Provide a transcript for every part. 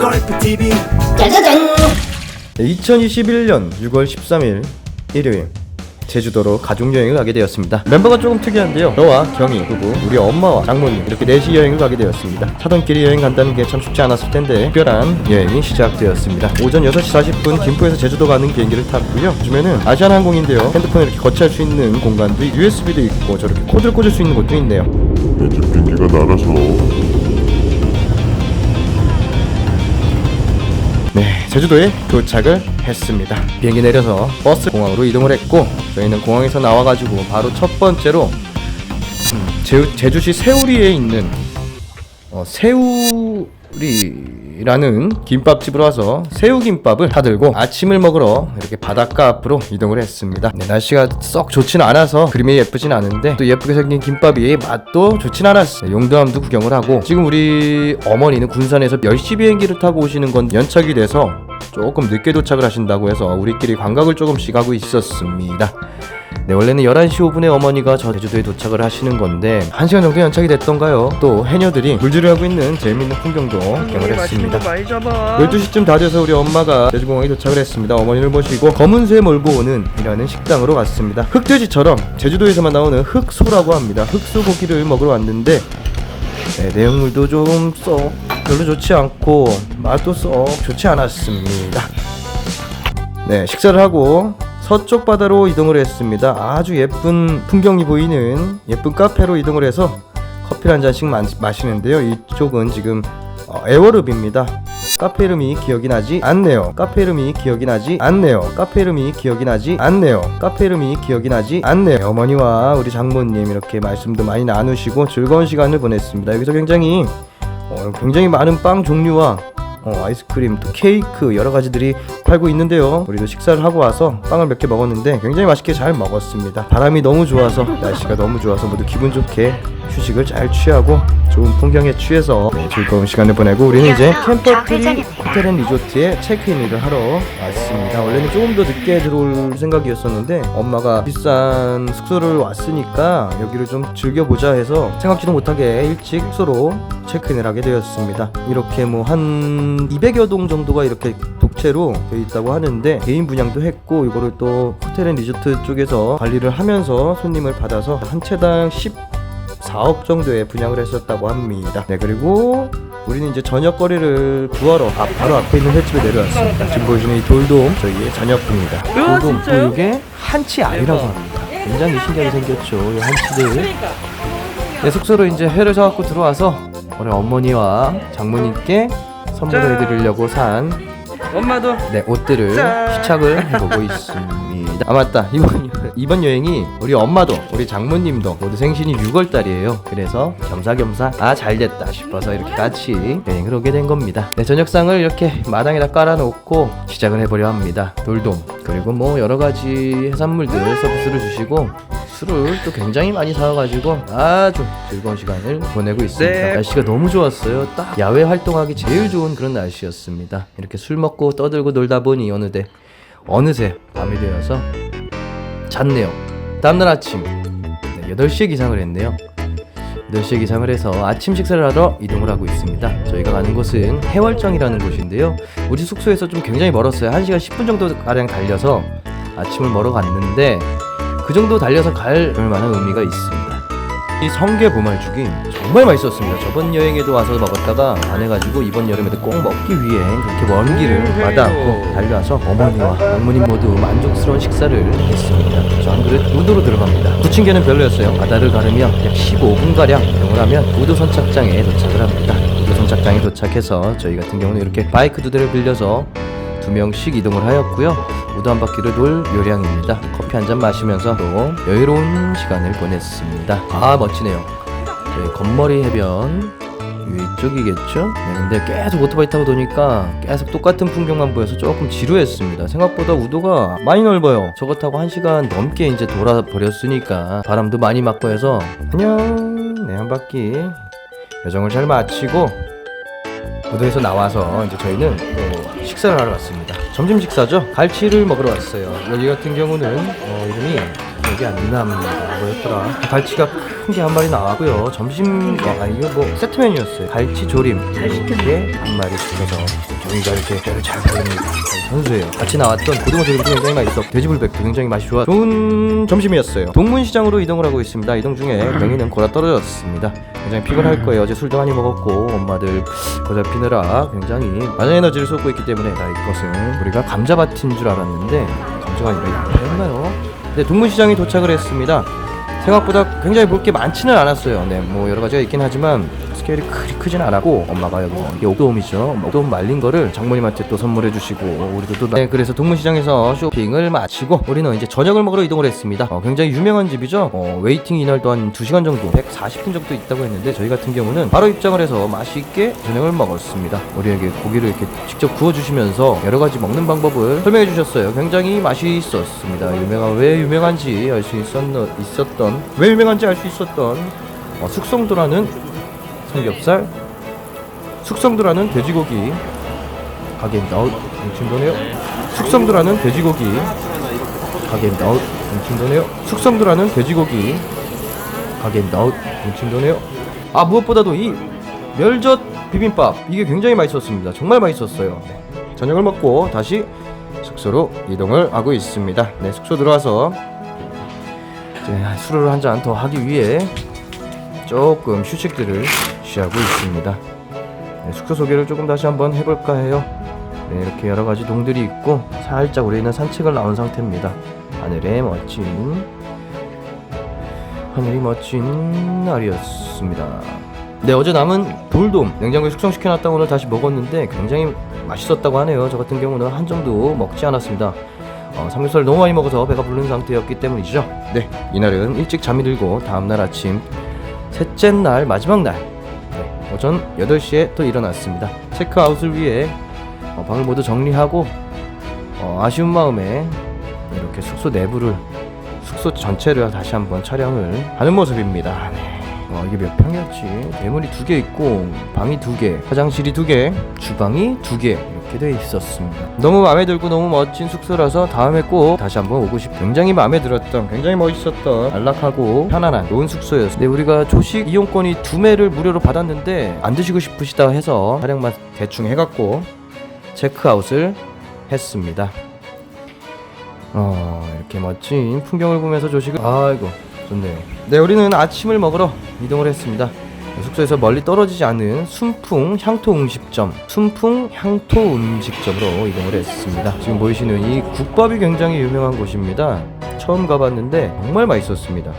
골프 TV. 짜자잔. 2021년 6월 13일 일요일 제주도로 가족여행을 가게 되었습니다. 멤버가 조금 특이한데요. 저와 경희 그리고 우리 엄마와 장모님 이렇게 넷이 여행을 가게 되었습니다. 타던 길이 여행 간다는 게 참 쉽지 않았을 텐데 특별한 여행이 시작되었습니다. 오전 6시 40분 김포에서 제주도 가는 비행기를 탔고요. 요즘에는 아시아나항공인데요. 핸드폰을 이렇게 거치할 수 있는 공간도 USB도 있고 저렇게 코드를 꽂을 수 있는 곳도 있네요. 이제 비행기가 날아서 네, 제주도에 도착을 했습니다. 비행기 내려서 버스 공항으로 이동을 했고 저희는 공항에서 나와가지고 바로 첫 번째로 제주시 새우리에 있는 새우리라는 김밥집으로 와서 새우김밥을 사들고 아침을 먹으러 이렇게 바닷가 앞으로 이동을 했습니다. 네, 날씨가 썩 좋진 않아서 그림이 예쁘진 않은데 또 예쁘게 생긴 김밥이 맛도 좋진 않았어요. 용두암도 구경을 하고 지금 우리 어머니는 군산에서 10시 비행기를 타고 오시는 건 연착이 돼서 조금 늦게 도착을 하신다고 해서 우리끼리 관광을 조금씩 하고 있었습니다. 네, 원래는 11시 5분에 어머니가 저 제주도에 도착을 하시는 건데 1시간 정도 연착이 됐던가요? 또 해녀들이 물질을 하고 있는 재미있는 풍경도 구경을 했습니다. 12시쯤 다 돼서 우리 엄마가 제주공항에 도착을 했습니다. 어머니를 모시고 검은새 몰고 오는 이라는 식당으로 갔습니다. 흑돼지처럼 제주도에서만 나오는 흑소라고 합니다. 흑소 고기를 먹으러 왔는데 네, 내용물도 좀 썩 별로 좋지 않고 맛도 썩 좋지 않았습니다. 네, 식사를 하고 서쪽 바다로 이동을 했습니다. 아주 예쁜 풍경이 보이는 예쁜 카페로 이동을 해서 커피를 한 잔씩 마시는데요. 이쪽은 지금 애월읍입니다. 카페 이름이 기억이 나지 않네요. 카페 이름이 기억이 나지 않네요. 카페 이름이 기억이 나지 않네요. 카페 이름이 기억이 나지 않네요. 어머니와 우리 장모님 이렇게 말씀도 많이 나누시고 즐거운 시간을 보냈습니다. 여기서 굉장히 많은 빵 종류와 아이스크림, 또 케이크 여러 가지들이 팔고 있는데요. 우리도 식사를 하고 와서 빵을 몇 개 먹었는데 굉장히 맛있게 잘 먹었습니다. 바람이 너무 좋아서 날씨가 너무 좋아서 모두 기분 좋게 휴식을 잘 취하고 좋은 풍경에 취해서 즐거운 시간을 보내고 우리는 이제 캠퍼트리 호텔 앤 리조트에 체크인을 하러 왔습니다. 원래는 조금 더 늦게 들어올 생각이었었는데 엄마가 비싼 숙소를 왔으니까 여기를 좀 즐겨보자 해서 생각지도 못하게 일찍 숙소로 체크인을 하게 되었습니다. 이렇게 뭐 한 200여 동 정도가 이렇게 독채로 되어 있다고 하는데 개인 분양도 했고 이거를 또 호텔 앤 리조트 쪽에서 관리를 하면서 손님을 받아서 한 채당 14억 정도에 분양을 했었다고 합니다. 네, 그리고 우리는 이제 저녁거리를 구하러 바로 앞에 있는 횟집에 내려왔습니다. 지금 보시는 이 돌돔 저희의 저녁입니다. 돌돔 또 이게 한치 알이라고 합니다. 굉장히 신기하게 생겼죠, 이 한치들. 네, 숙소로 이제 회를 사갖고 들어와서 우리 어머니와 장모님께 선물을 해드리려고 산 엄마도 옷들을 시착을 해보고 있습니다. 아 맞다, 이번 여행이 우리 엄마도 우리 장모님도 모두 생신이 6월달이에요. 그래서 겸사겸사 잘됐다 싶어서 이렇게 같이 여행을 오게 된 겁니다. 네, 저녁상을 이렇게 마당에다 깔아놓고 시작을 해보려 합니다. 돌돔 그리고 뭐 여러가지 해산물들 서비스를 주시고 술을 또 굉장히 많이 사와가지고 아주 즐거운 시간을 보내고 있습니다. 네. 날씨가 너무 좋았어요. 딱 야외 활동하기 제일 좋은 그런 날씨였습니다. 이렇게 술 먹고 떠들고 놀다 보니 어느새 밤이 되어서 잤네요. 다음날 아침 8시에 기상을 했네요. 8시에 기상을 해서 아침 식사를 하러 이동을 하고 있습니다. 저희가 가는 곳은 해월정이라는 곳인데요. 우리 숙소에서 좀 굉장히 멀었어요. 1시간 10분 정도 가량 달려서 아침을 먹으러 갔는데 그 정도 달려서 갈 만한 의미가 있습니다. 이 성게 보말죽이 정말 맛있었습니다. 저번 여행에도 와서 먹었다가 안 해가지고 이번 여름에도 꼭 먹기 위해 그렇게 먼 길을 마다않고 달려와서 어머니와 장모님 모두 만족스러운 식사를 했습니다. 저 한 그릇 우도로 들어갑니다. 부침개는 별로였어요. 바다를 가르며 약 15분가량 이동을 하면 우도 선착장에 도착을 합니다. 우도 선착장에 도착해서 저희 같은 경우는 이렇게 바이크 2대를 빌려서 2명씩 이동을 하였고요. 우도 한 바퀴를 돌 요량입니다. 커피 한 잔 마시면서 또 여유로운 시간을 보냈습니다. 멋지네요. 저희 건머리 해변 위쪽이겠죠? 네, 근데 계속 오토바이 타고 도니까 계속 똑같은 풍경만 보여서 조금 지루했습니다. 생각보다 우도가 많이 넓어요. 저거 타고 1시간 넘게 이제 돌아버렸으니까 바람도 많이 맞고 해서 안녕. 네, 한 바퀴 여정을 잘 마치고 우도에서 나와서 이제 저희는 또 식사를 하러 왔습니다. 점심 식사죠. 갈치를 먹으러 왔어요. 여기 같은 경우는 이름이 기억이 안 납니다. 뭐였더라? 갈치가 큰 게 한 마리 나왔고요. 점심 이거 뭐 세트메뉴였어요. 갈치 조림 이렇게 한 마리 시켜서 저희가 이렇게 뼈를 잘 발릅니다. 선수예요. 같이 나왔던 고등어 조림도 굉장히 맛있었고 돼지불백도 굉장히 맛이 좋은 점심이었어요. 동문시장으로 이동을 하고 있습니다. 이동 중에 명희는 골아 떨어졌습니다. 굉장히 피곤할 거예요. 어제 술도 많이 먹었고 엄마들 보살피느라 굉장히 많은 에너지를 쏟고 있기 때문에 이것은 우리가 감자밭인 줄 알았는데 감자가 아니라 양파였나요? 네, 동문시장에 도착을 했습니다. 생각보다 굉장히 볼 게 많지는 않았어요. 네, 뭐 여러 가지가 있긴 하지만 스케일이 그리 크진 않았고 엄마가 여기서 이게 옥돔이죠. 옥돔 말린 거를 장모님한테 또 선물해 주시고 우리도 또 그래서 동문시장에서 쇼핑을 마치고 우리는 이제 저녁을 먹으러 이동을 했습니다. 굉장히 유명한 집이죠. 웨이팅 이날도 한 2시간 정도 140분 정도 있다고 했는데 저희 같은 경우는 바로 입장을 해서 맛있게 저녁을 먹었습니다. 우리에게 고기를 이렇게 직접 구워주시면서 여러 가지 먹는 방법을 설명해 주셨어요. 굉장히 맛있었습니다. 왜 유명한지 알 수 있었던 왜 유명한지 알 수 있었던 숙성도라는 삼겹살, 숙성도라는 돼지고기 가게입니다. 엄청도네요. 숙성도라는 돼지고기 가게입니다. 엄청도네요. 숙성도라는 돼지고기 가게입니다. 엄청도네요. 무엇보다도 이 멸젓 비빔밥 이게 굉장히 맛있었습니다. 정말 맛있었어요. 저녁을 먹고 다시 숙소로 이동을 하고 있습니다. 네, 숙소 들어와서 이제 술을 한 잔 더 하기 위해 조금 휴식들을 취하고 있습니다. 네, 숙소 소개를 조금 다시 한번 해볼까 해요. 네, 이렇게 여러 가지 동들이 있고 살짝 우리는 산책을 나온 상태입니다. 하늘이 멋진 날이었습니다. 네, 어제 남은 돌돔 냉장고에 숙성시켜놨다 오늘 다시 먹었는데 굉장히 맛있었다고 하네요. 저 같은 경우는 한 점도 먹지 않았습니다. 삼겹살을 너무 많이 먹어서 배가 부른 상태였기 때문이죠. 네, 이날은 일찍 잠이 들고 다음날 아침 셋째 날 마지막 날 오전 8시에 또 일어났습니다. 체크아웃을 위해 방을 모두 정리하고 아쉬운 마음에 이렇게 숙소 내부를 숙소 전체를 다시 한번 촬영을 하는 모습입니다. 네. 이게 몇 평이었지? 대문이 2개 있고 방이 2개, 화장실이 2개, 주방이 2개 이렇게 돼 있었습니다. 너무 마음에 들고 너무 멋진 숙소라서 다음에 꼭 다시 한번 오고 싶어요. 굉장히 마음에 들었던, 굉장히 멋있었던 안락하고 편안한 좋은 숙소였어요. 네, 우리가 조식 이용권이 2매를 무료로 받았는데 안 드시고 싶으시다 해서 촬영만 대충 해갖고 체크아웃을 했습니다. 이렇게 멋진 풍경을 보면서 조식을 좋네요. 네, 우리는 아침을 먹으러 이동을 했습니다. 숙소에서 멀리 떨어지지 않은 순풍 향토 음식점으로 이동을 했습니다. 지금 보이시는 이 국밥이 굉장히 유명한 곳입니다. 처음 가봤는데 정말 맛있었습니다.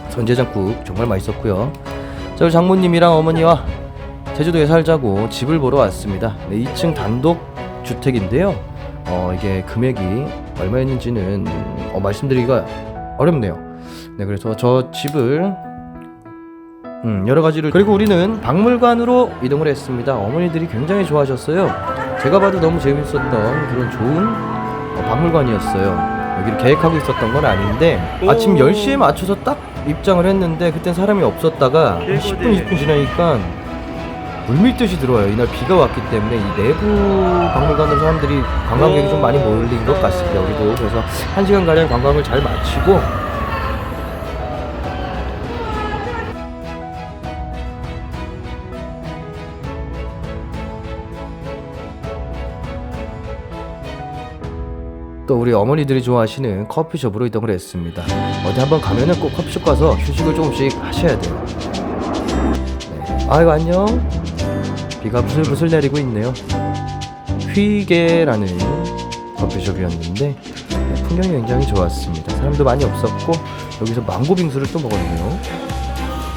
선제장국 정말 맛있었고요. 자, 우리 장모님이랑 어머니와 제주도에 살자고 집을 보러 왔습니다. 네, 2층 단독 주택인데요. 이게 금액이 얼마였는지는 말씀드리기가 어렵네요. 네, 그래서 저 집을 여러 가지를 그리고 우리는 박물관으로 이동을 했습니다. 어머니들이 굉장히 좋아하셨어요. 제가 봐도 너무 재밌었던 그런 좋은 박물관이었어요. 여기를 계획하고 있었던 건 아닌데 아침 10시에 맞춰서 딱 입장을 했는데 그땐 사람이 없었다가 10분 20분 지나니까 물밀듯이 들어와요. 이날 비가 왔기 때문에 이 내부 박물관으로 사람들이 관광객이 좀 많이 몰린 것 같습니다. 우리도 그래서 1시간가량 관광을 잘 마치고 또 우리 어머니들이 좋아하시는 커피숍으로 이동을 했습니다. 어디 한번 가면은 꼭 커피숍 가서 휴식을 조금씩 하셔야 돼요. 네. 아이고 안녕. 비가 부슬부슬 내리고 있네요. 휘게라는 커피숍이었는데 풍경이 굉장히 좋았습니다. 사람도 많이 없었고 여기서 망고 빙수를 또 먹었네요.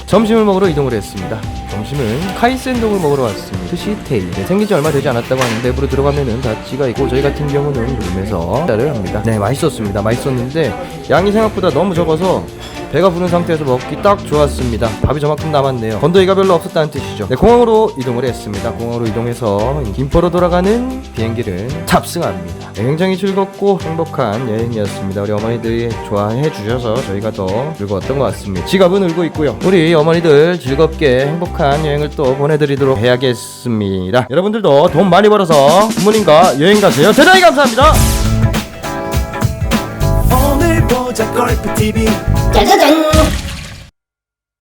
점심을 먹으러 이동을 했습니다. 점심은 카이센동을 먹으러 왔습니다. 스시테이. 네, 생긴 지 얼마 되지 않았다고 하는데 내부로 들어가면은 다찌가 있고 저희 같은 경우는 룸에서 식사를 합니다. 네, 맛있었습니다. 맛있었는데 양이 생각보다 너무 적어서 배가 부른 상태에서 먹기 딱 좋았습니다. 밥이 저만큼 남았네요. 건더기가 별로 없었다는 뜻이죠. 네, 공항으로 이동을 했습니다. 공항으로 이동해서 김포로 돌아가는 비행기를 탑승합니다. 네, 굉장히 즐겁고 행복한 여행이었습니다. 우리 어머니들이 좋아해 주셔서 저희가 더 즐거웠던 것 같습니다. 지갑은 울고 있고요. 우리 어머니들 즐겁게 행복한 여행을 또 보내드리도록 해야겠습니다. 여러분들도 돈 많이 벌어서 부모님과 여행 가세요. 대단히 감사합니다. 보자 골프 TV 짜자잔